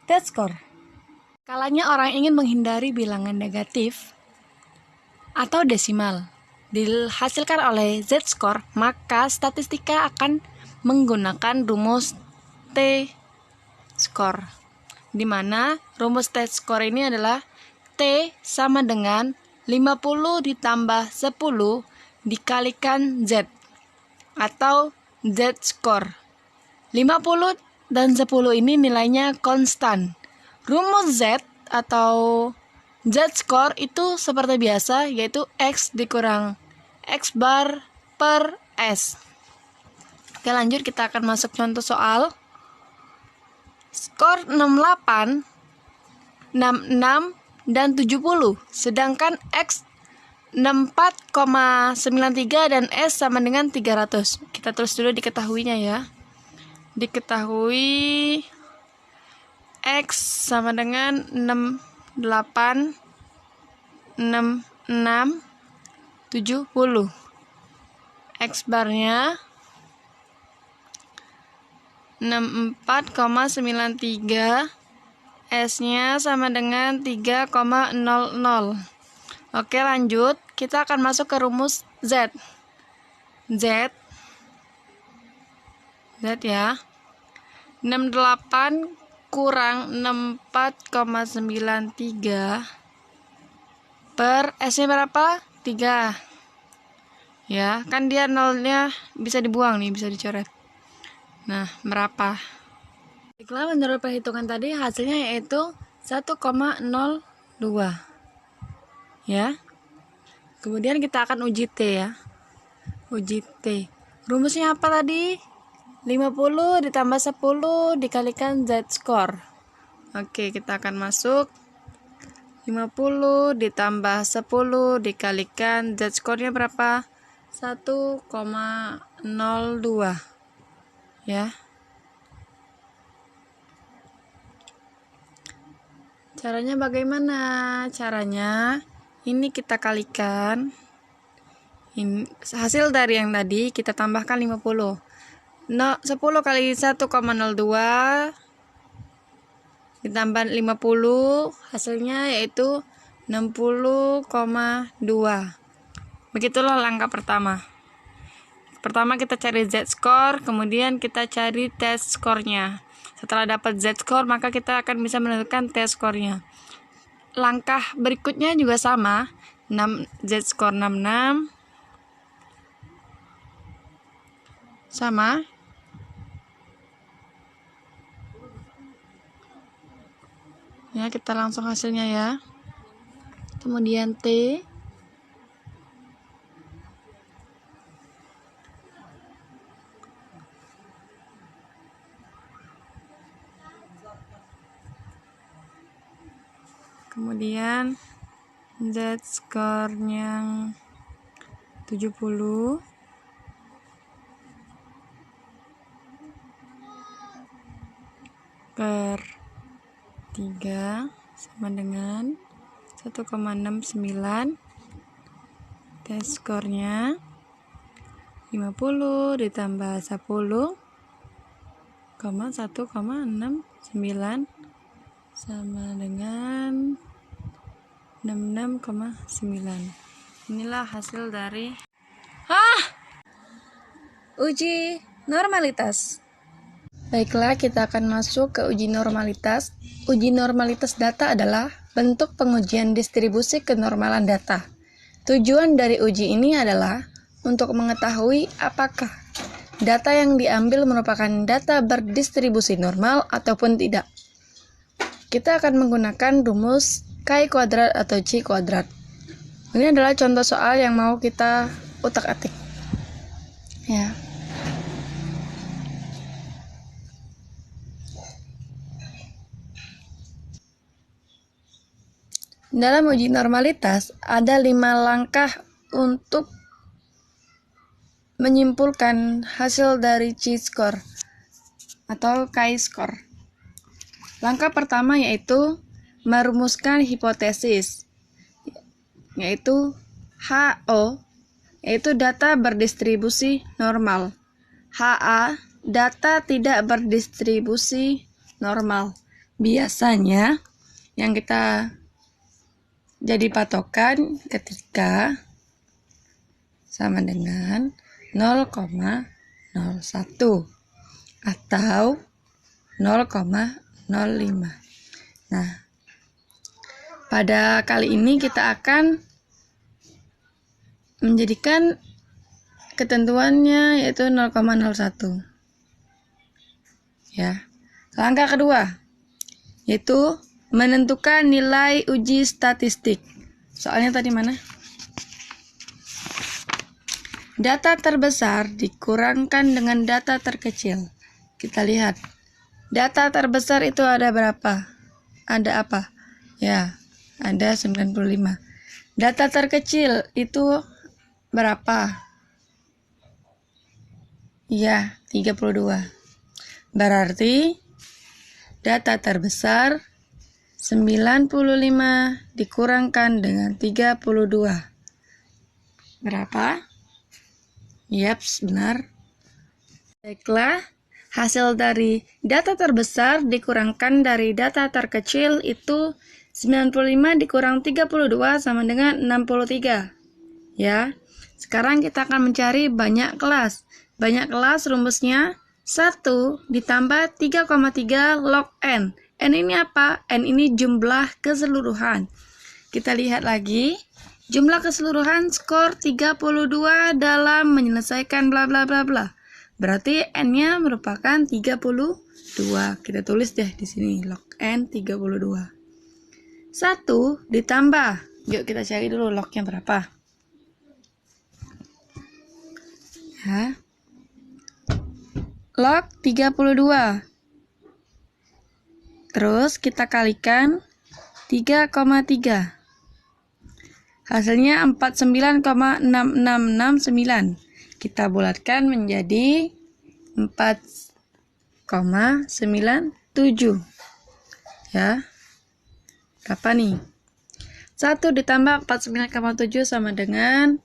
t-score. Kalanya orang ingin menghindari bilangan negatif atau desimal dihasilkan oleh z-score, maka statistika akan menggunakan rumus t-score, di mana rumus t-score ini adalah t sama dengan 50 ditambah 10 dikalikan z atau z-score. 50 dan 10 ini nilainya konstan. Rumus Z atau Z-score itu seperti biasa, yaitu X dikurang X bar per S. Oke, lanjut kita akan masuk contoh soal. Skor 68, 66, dan 70. Sedangkan X 64,93 dan S sama dengan 300. Kita tulis dulu diketahuinya ya. Diketahui X sama dengan 68, 66, 70. X barnya 64,93, S-nya sama dengan 3,00. Oke, lanjut. Kita akan masuk ke rumus Z. Z ya. 68 kurang 64,93 per S-nya berapa? 3. Ya, kan dia nolnya bisa dibuang nih, bisa dicoret. Nah, berapa? Baiklah, menurut perhitungan tadi hasilnya yaitu 1,02. Ya. Kemudian kita akan uji T ya. Uji T. Rumusnya apa tadi? 50 ditambah 10 dikalikan Z-score. Oke, kita akan masuk. 50 ditambah 10 dikalikan Z-score-nya berapa? 1,02. Ya. Caranya bagaimana? Caranya ini kita kalikan. Ini hasil dari yang tadi kita tambahkan 50. 10 kali 1,02 ditambah 50, hasilnya yaitu 60,2. Begitulah langkah pertama. Pertama kita cari Z-score, kemudian kita cari t-score-nya. Setelah dapat Z-score, maka kita akan bisa menentukan t-score-nya. Langkah berikutnya juga sama. Z-score 66 sama. Ya, kita langsung hasilnya ya. Kemudian T. Kemudian Z-score-nya 70. Per 3 sama dengan 1,69. T-score-nya 50 ditambah 10, 1,69 sama dengan 66,9. Inilah hasil dari uji normalitas. Baiklah, kita akan masuk ke uji normalitas. Uji normalitas data adalah bentuk pengujian distribusi kenormalan data. Tujuan dari uji ini adalah untuk mengetahui apakah data yang diambil merupakan data berdistribusi normal ataupun tidak. Kita akan menggunakan rumus Chi kuadrat atau C kuadrat. Ini adalah contoh soal yang mau kita utak-atik. Ya. Dalam uji normalitas, ada 5 langkah untuk menyimpulkan hasil dari chi-score atau chi-score. Langkah pertama yaitu merumuskan hipotesis, yaitu HO, yaitu data berdistribusi normal. HA, data tidak berdistribusi normal. biasanya yang kita jadi patokan ketika sama dengan 0,01 atau 0,05. Nah, pada kali ini kita akan menjadikan ketentuannya yaitu 0,01. Ya. Langkah kedua yaitu menentukan nilai uji statistik. Soalnya tadi mana? Data terbesar dikurangkan dengan data terkecil. Kita lihat. Data terbesar itu ada berapa? Ada apa? Ya, ada 95. Data terkecil itu berapa? Ya, 32. Berarti data terbesar 95 dikurangkan dengan 32. Berapa? Yaps, benar. Baiklah, hasil dari data terbesar dikurangkan dari data terkecil itu 95 dikurang 32 sama dengan 63. Ya. Sekarang kita akan mencari banyak kelas. Banyak kelas rumusnya 1 ditambah 3,3 log N. N ini apa? N ini jumlah keseluruhan. Kita lihat lagi. Jumlah keseluruhan skor 32 dalam menyelesaikan bla bla bla bla. Berarti N-nya merupakan 32. Kita tulis deh di sini log N 32. 1 ditambah. Yuk kita cari dulu lognya berapa. Ya. Log 32. Terus kita kalikan 3,3. Hasilnya 49,6669. Kita bulatkan menjadi 4,97. Ya. Berapa nih? 1 ditambah 49,7 sama dengan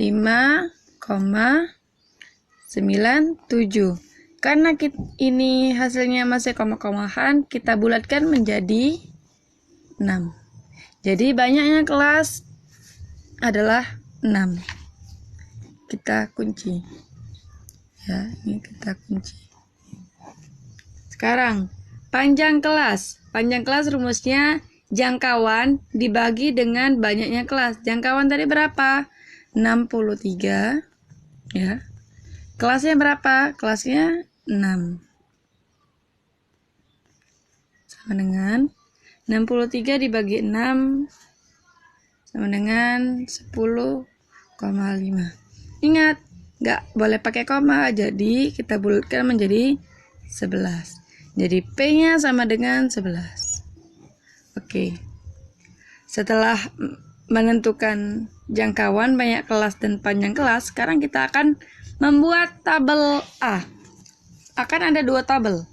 5,97. Karena ini hasilnya masih koma-komahan, kita bulatkan menjadi 6. Jadi banyaknya kelas adalah 6. Kita kunci. Ya, ini kita kunci. Sekarang, panjang kelas. Panjang kelas rumusnya jangkauan dibagi dengan banyaknya kelas. Jangkauan tadi berapa? 63. Ya. Kelasnya berapa? Kelasnya 6. Sama dengan 63 dibagi 6 sama dengan 10,5. Ingat, nggak boleh pakai koma, jadi kita bulatkan menjadi 11. Jadi P-nya sama dengan 11. Oke. Setelah menentukan jangkauan, banyak kelas, dan panjang kelas, sekarang kita akan membuat tabel A. Akan ada 2 tabel.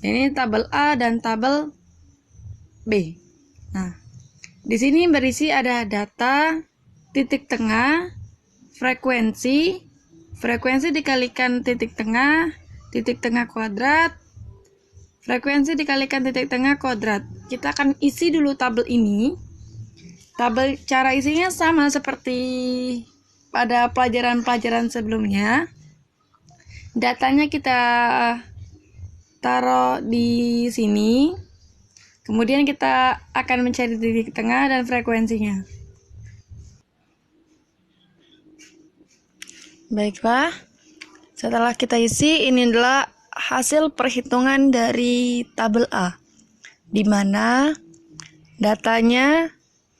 Ini tabel A dan tabel B. Nah, di sini berisi ada data, titik tengah, frekuensi dikalikan titik tengah kuadrat, frekuensi dikalikan titik tengah kuadrat. Kita akan isi dulu tabel ini. Tabel cara isinya sama seperti pada pelajaran-pelajaran sebelumnya. Datanya kita taruh di sini. Kemudian kita akan mencari titik tengah dan frekuensinya. Baiklah, setelah kita isi, ini adalah hasil perhitungan dari tabel A, di mana datanya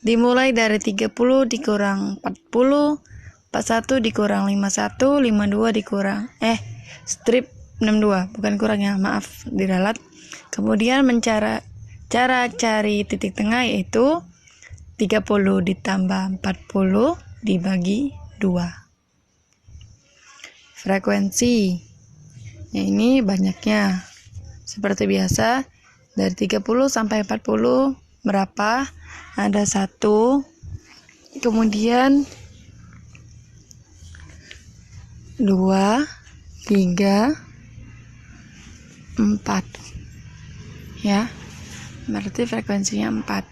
dimulai dari 30 dikurang 40, 41 dikurang 51, 52 dikurang strip 62, bukan kurangnya, maaf, diralat. Kemudian cara cari titik tengah yaitu 30 ditambah 40 dibagi 2. Frekuensi, ya ini banyaknya. Seperti biasa, dari 30 sampai 40 berapa? Ada 1, kemudian 2, 3, 4. Ya. berarti frekuensinya 4.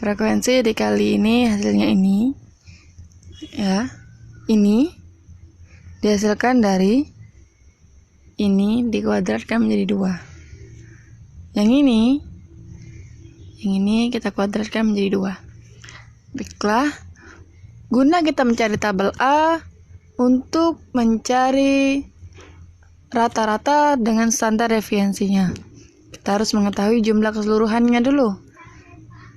Frekuensi dikali ini hasilnya ini, ya. Ini dihasilkan dari ini dikuadratkan menjadi 2. Yang ini kita kuadratkan menjadi 2. Baiklah, guna kita mencari tabel A untuk mencari rata-rata dengan standar deviasinya, kita harus mengetahui jumlah keseluruhannya dulu.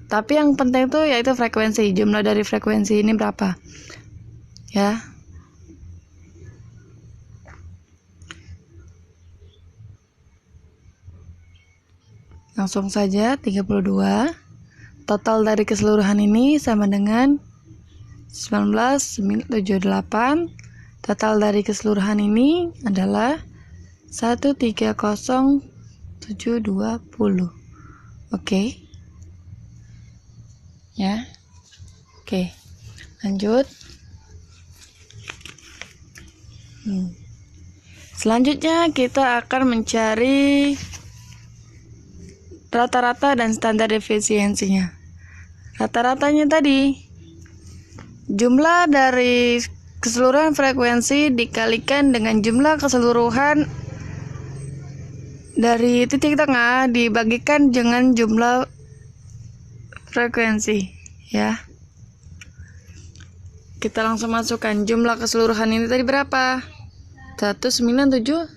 Tapi yang penting itu yaitu frekuensi. Jumlah dari frekuensi ini berapa? Ya. Langsung saja 32. Total dari keseluruhan ini sama dengan 1978. Total dari keseluruhan ini adalah 130.720. Oke. Ya. Oke. Lanjut. Selanjutnya kita akan mencari rata-rata dan standar defisiensinya. Rata-ratanya tadi jumlah dari keseluruhan frekuensi dikalikan dengan jumlah keseluruhan dari titik tengah dibagikan dengan jumlah frekuensi, ya. Kita langsung masukkan jumlah keseluruhan ini tadi berapa? 1978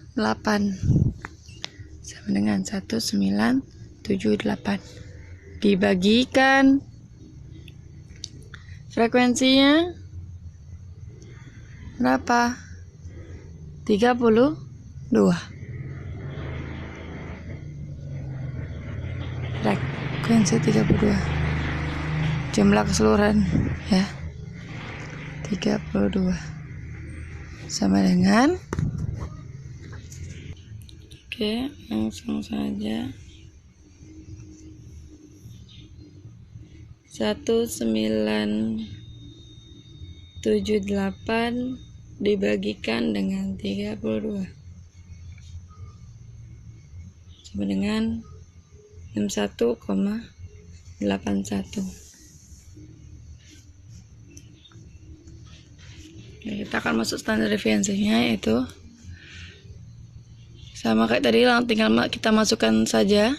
sama dengan 1978 dibagikan frekuensinya berapa? 32. Frekuensi 32. Jumlah keseluruhan, ya. 32 sama dengan, oke, langsung saja 1978 dibagikan dengan 32 sama dengan 61,81. Ya, kita akan masuk standar deviasinya, yaitu sama kayak tadi, tinggal kita masukkan saja.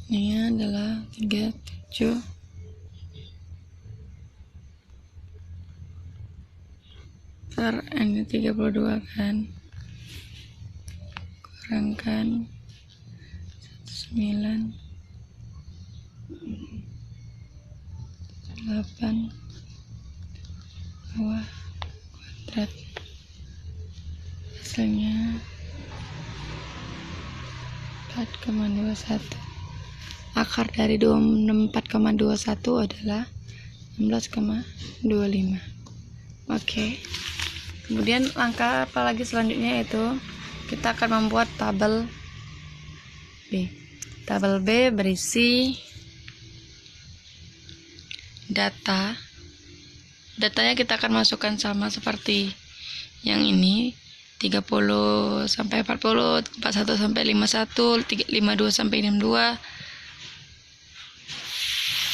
Ini adalah 37 per N 32 kan, kurangkan 19 8 bawah kuadrat, hasilnya 4,21. Akar dari 4,21 adalah 16,25. Oke. Kemudian langkah apa lagi selanjutnya, yaitu kita akan membuat tabel B. Tabel B berisi datanya kita akan masukkan sama seperti yang ini, 30 sampai 40, 41 sampai 51, 52 sampai 62,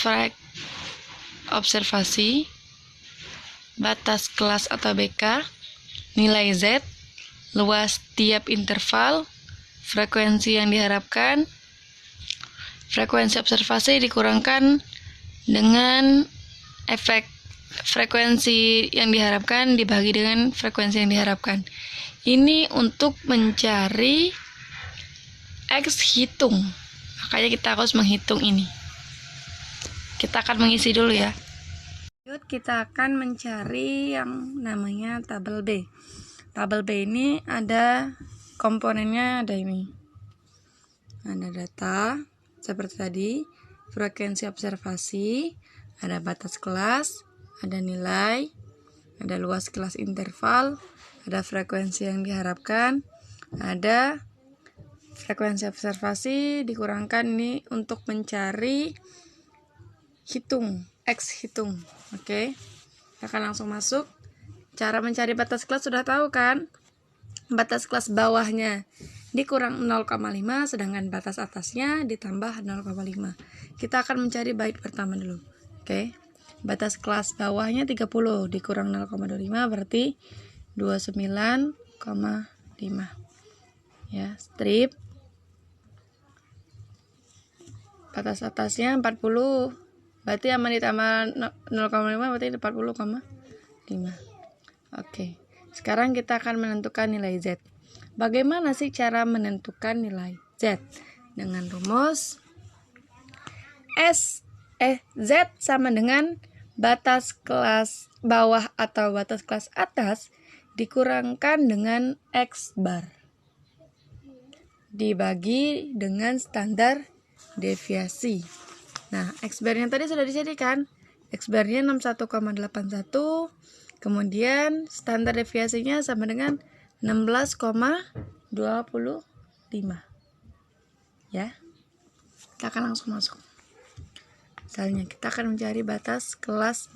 frek observasi, batas kelas atau BK, nilai Z, luas tiap interval, frekuensi yang diharapkan. Frekuensi observasi dikurangkan dengan efek frekuensi yang diharapkan dibagi dengan frekuensi yang diharapkan. Ini untuk mencari X hitung. Makanya kita harus menghitung ini. Kita akan mengisi dulu, ya. Lanjut, kita akan mencari yang namanya tabel B. Tabel B ini ada komponennya, ada ini. Ada data seperti tadi, frekuensi observasi, ada batas kelas, ada nilai, ada luas kelas interval, ada frekuensi yang diharapkan, ada frekuensi observasi dikurangkan ini untuk mencari hitung, X hitung. Oke. Kita akan langsung masuk. Cara mencari batas kelas sudah tahu kan? Batas kelas bawahnya dikurang 0,5, sedangkan batas atasnya ditambah 0,5. Kita akan mencari bait pertama dulu. Oke. Batas kelas bawahnya 30 dikurang 0,25 berarti 29,5. Ya, strip. Batas atasnya 40. Berarti sama ditambah 0,5 berarti 40,5. Oke. Sekarang kita akan menentukan nilai Z. Bagaimana sih cara menentukan nilai Z? Dengan rumus Z sama dengan batas kelas bawah atau batas kelas atas dikurangkan dengan X bar dibagi dengan standar deviasi. Nah, X barnya tadi sudah dijadikan. X barnya 61,81. Kemudian standar deviasinya sama dengan 16,25. Ya. Kita akan langsung masuk. Misalnya kita akan mencari batas kelas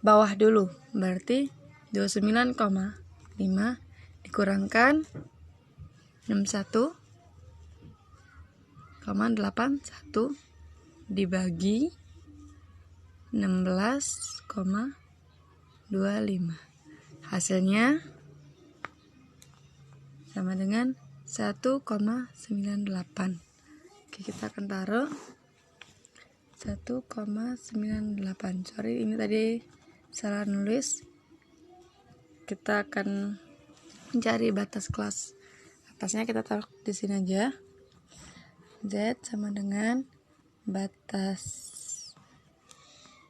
bawah dulu. Berarti 29,5 dikurangkan 61,81 dibagi 16,25. Hasilnya sama dengan 1,98. Oke, kita akan taruh 1,98. Sorry, ini tadi salah nulis. Kita akan mencari batas kelas atasnya, kita taruh di sini aja. Z sama dengan batas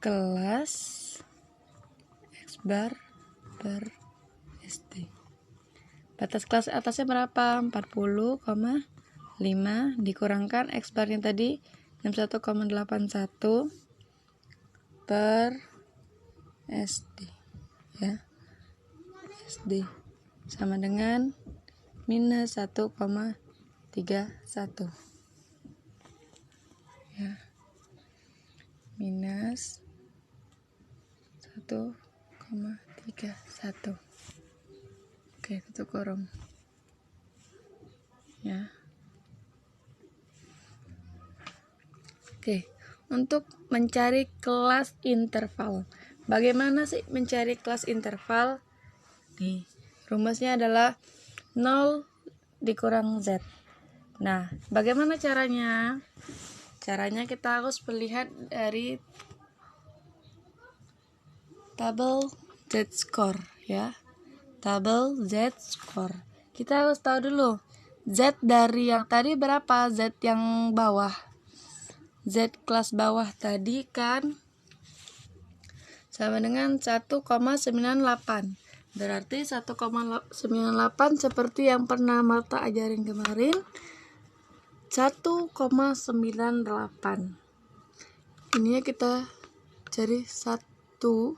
kelas X bar per SD. Batas kelas atasnya berapa? 40,5 dikurangkan X bar yang tadi 61,81 per SD. Ya. SD sama dengan minus 1,31. Ya. Minus 1,31. Oke, tutup kurung. Ya. Oke, untuk mencari kelas interval. Bagaimana sih mencari kelas interval? Nih, rumusnya adalah 0 dikurang Z. Nah, bagaimana caranya? Caranya kita harus melihat dari tabel Z-score, ya. Tabel Z-score. Kita harus tahu dulu Z dari yang tadi berapa? Z yang bawah. Z kelas bawah tadi kan sama dengan 1,98. Berarti 1,98 seperti yang pernah Marta ajarin kemarin, 1,98. Ininya kita cari 1,9.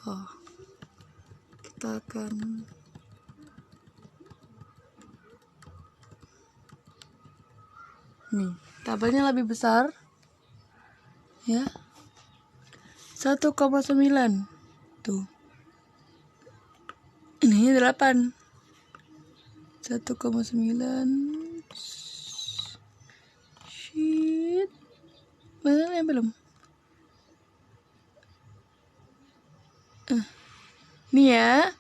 Oh, kita akan nih, tabelnya lebih besar. Ya. 1,9. Tuh. Ini 8. 1,9. Shit. Mana yang belum? Nih ya.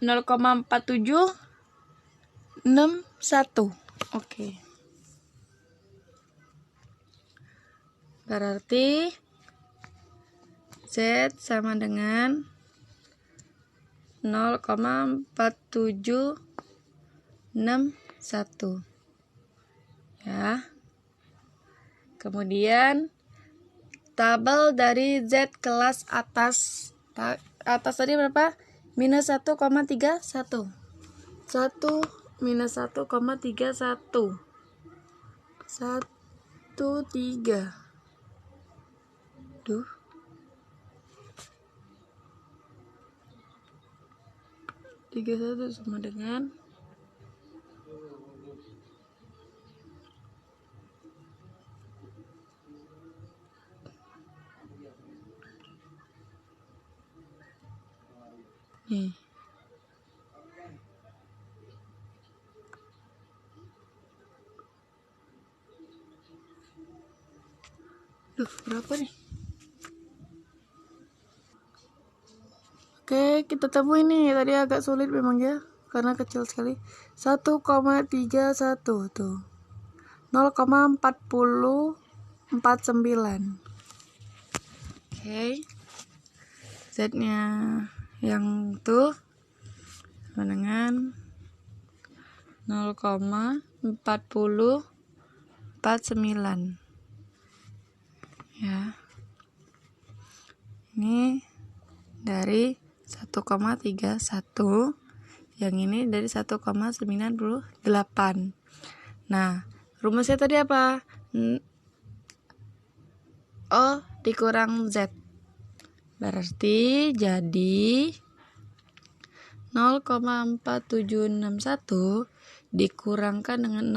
0,4761. Oke. Berarti Z sama dengan 0,4761. Ya. Kemudian tabel dari Z kelas atas. Atas tadi berapa? Minus 1,31. 1 minus 1,31. 13. Duh. 31 sama dengan Nih. Berapa nih? Oke, kita temu ini. Tadi agak sulit memang ya, karena kecil sekali. 1,31 tuh. 0,4049. Oke. Z-nya yang tuh sama dengan 0,4049. Ya. Ini dari 1,31, yang ini dari 1,98. Nah, rumusnya tadi apa? O dikurang Z. Berarti jadi 0,4761 dikurangkan dengan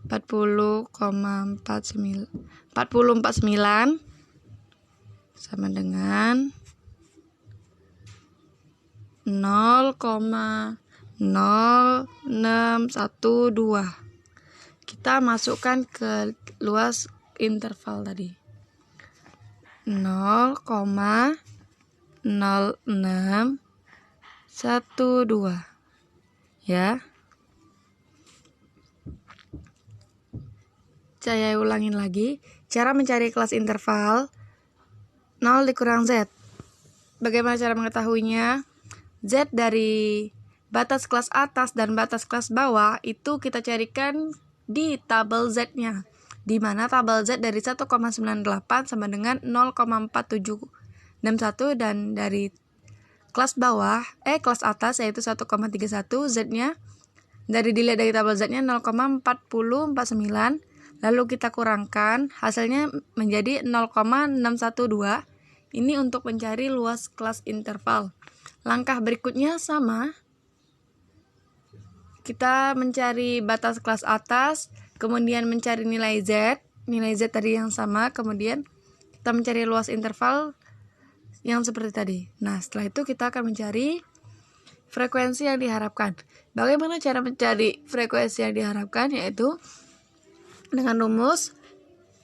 40,49 sama dengan 0,0612. Kita masukkan ke luas interval tadi. 0,0612. Ya. Saya ulangin lagi. Cara mencari kelas interval 0 dikurang Z. Bagaimana cara mengetahuinya? Z dari batas kelas atas dan batas kelas bawah itu kita carikan di tabel Z-nya, di mana tabel Z dari 1,98 sama dengan 0,4761, dan dari kelas bawah kelas atas yaitu 1,31, Z-nya dilihat dari tabel Z-nya 0,4049, lalu kita kurangkan, hasilnya menjadi 0,612. Ini untuk mencari luas kelas interval. Langkah berikutnya sama. Kita mencari batas kelas atas, kemudian mencari nilai Z tadi yang sama, kemudian kita mencari luas interval yang seperti tadi. Nah, setelah itu kita akan mencari frekuensi yang diharapkan. Bagaimana cara mencari frekuensi yang diharapkan? Yaitu dengan rumus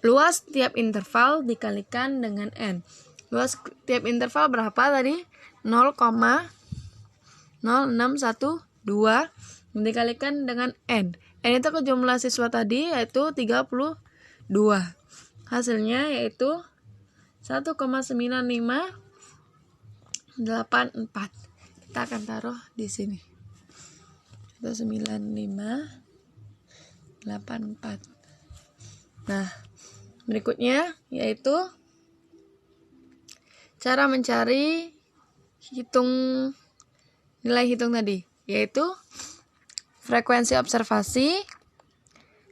luas tiap interval dikalikan dengan N. Luas tiap interval berapa tadi? 0,0612 dikalikan dengan N. N itu ke jumlah siswa tadi, yaitu 32. Hasilnya yaitu 1,9584. Kita akan taruh di sini. 1,9584. Nah, berikutnya yaitu cara mencari nilai hitung tadi, yaitu frekuensi observasi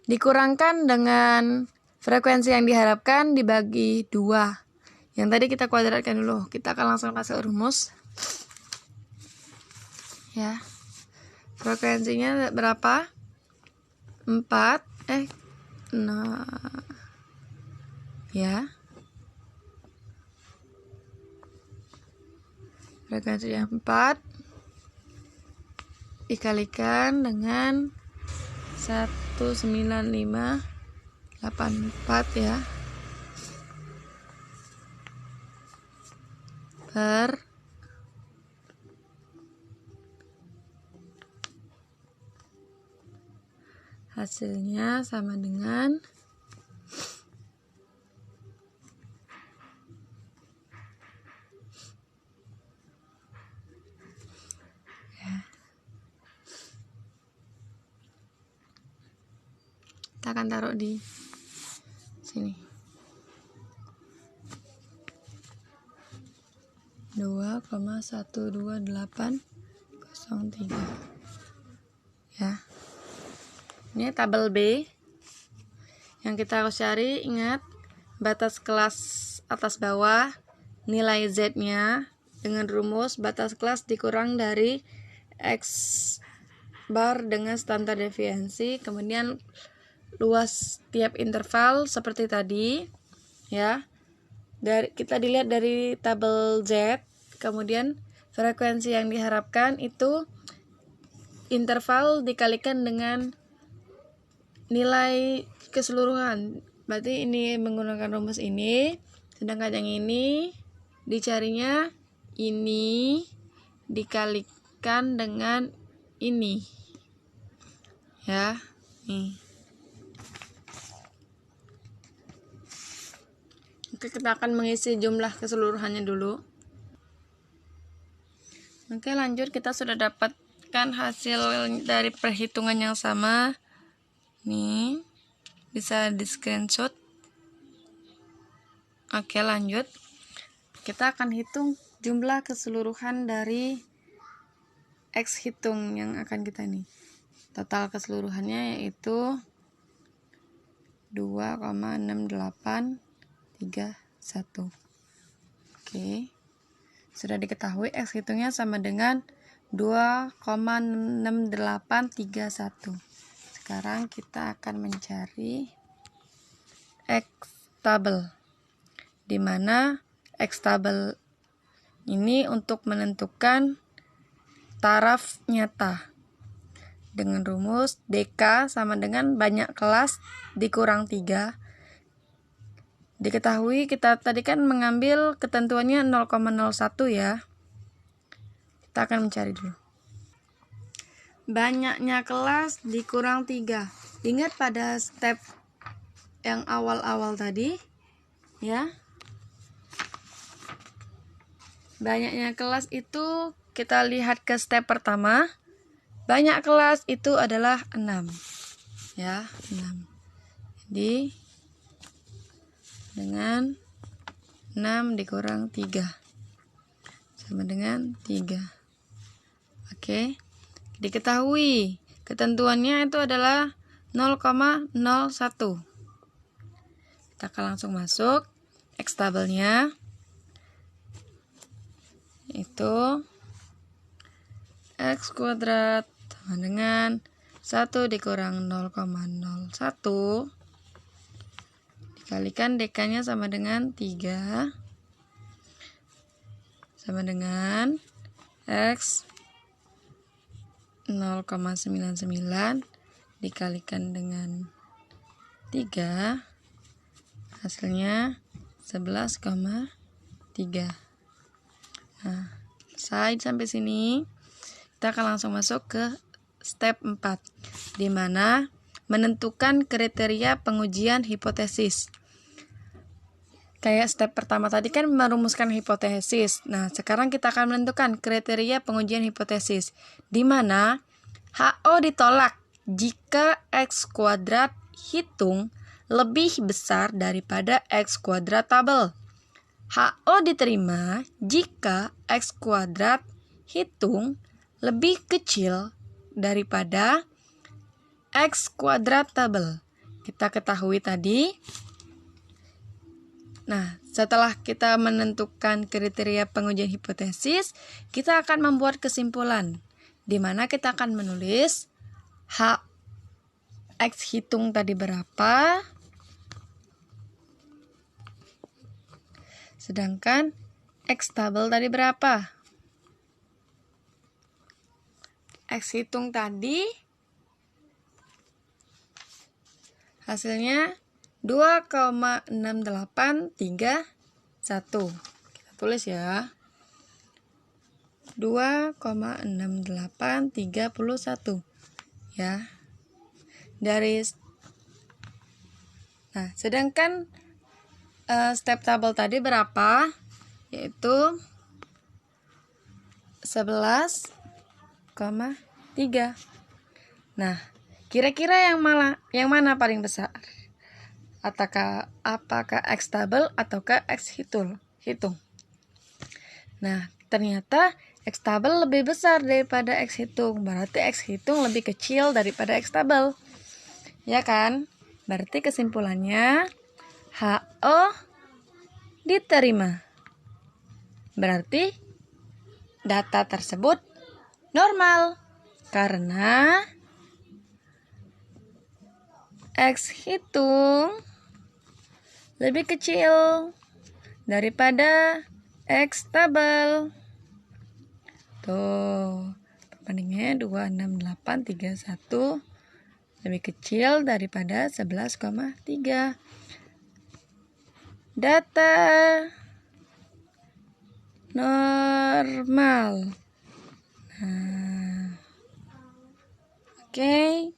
dikurangkan dengan frekuensi yang diharapkan dibagi 2. Yang tadi kita kuadratkan dulu. Kita akan langsung masuk rumus. Ya. Frekuensinya berapa? 4. Ya. Frekuensi yang 4 dikalikan dengan 19584 ya, per hasilnya sama dengan kita akan taruh di sini 2,12803 ya. Ini tabel B yang kita harus cari. Ingat, batas kelas atas bawah, nilai Z-nya dengan rumus batas kelas dikurang dari X bar dengan standar deviasi, kemudian luas tiap interval seperti tadi ya. kita dilihat dari tabel Z, kemudian frekuensi yang diharapkan itu interval dikalikan dengan nilai keseluruhan. Berarti ini menggunakan rumus ini, sedangkan yang ini dicarinya ini dikalikan dengan ini. Ya, nih. Oke, kita akan mengisi jumlah keseluruhannya dulu. Oke, lanjut. Kita sudah dapatkan hasil dari perhitungan yang sama. Nih, bisa di screenshot. Oke, lanjut. Kita akan hitung jumlah keseluruhan dari X hitung yang akan kita nih. Total keseluruhannya yaitu 2,6831. Oke. Sudah diketahui X hitungnya sama dengan 2,6831. Sekarang kita akan mencari X tabel, di mana X tabel ini untuk menentukan taraf nyata dengan rumus DK sama dengan banyak kelas dikurang 3. Diketahui kita tadi kan mengambil ketentuannya 0,01 ya. Kita akan mencari dulu. Banyaknya kelas dikurang 3. Ingat pada step yang awal-awal tadi ya. Banyaknya kelas itu kita lihat ke step pertama. Banyak kelas itu adalah 6. Ya, 6. Jadi dengan 6 dikurang 3 sama dengan 3. Oke. Diketahui ketentuannya itu adalah 0,01. Kita akan langsung masuk X tabelnya. Itu X kuadrat sama dengan 1 dikurang 0,01 dikalikan DK-nya sama dengan 3 sama dengan X 0,99 dikalikan dengan 3 hasilnya 11,3. Nah, selesai sampai sini. Kita akan langsung masuk ke step 4, di mana menentukan kriteria pengujian hipotesis. Kayak step pertama tadi kan merumuskan hipotesis. Nah, sekarang kita akan menentukan kriteria pengujian hipotesis, di mana HO ditolak jika X kuadrat hitung lebih besar daripada X kuadrat tabel. HO diterima jika X kuadrat hitung lebih kecil daripada X kuadrat tabel. Kita ketahui tadi. Nah, setelah kita menentukan kriteria pengujian hipotesis, kita akan membuat kesimpulan, di mana kita akan menulis X hitung tadi berapa, sedangkan X tabel tadi berapa. X hitung tadi hasilnya 2,6831. Kita tulis ya. 2,6831. Ya. Nah, sedangkan step tabel tadi berapa? Yaitu 11,3. Nah, kira-kira yang mana paling besar? Apakah X tabel ataukah X hitung? Nah, ternyata X tabel lebih besar daripada X hitung. Berarti X hitung lebih kecil daripada X tabel. Ya kan? Berarti kesimpulannya HO diterima. Berarti data tersebut normal karena X hitung lebih kecil daripada X tabel. Tuh, perbandingannya 26831 lebih kecil daripada 11,3. Data normal. Oke.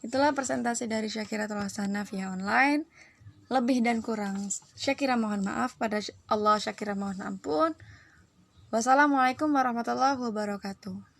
Itulah presentasi dari Syakiratul Hasanah via online. Lebih dan kurang Syakira mohon maaf, pada Allah Syakira mohon ampun. Wassalamualaikum warahmatullahi wabarakatuh.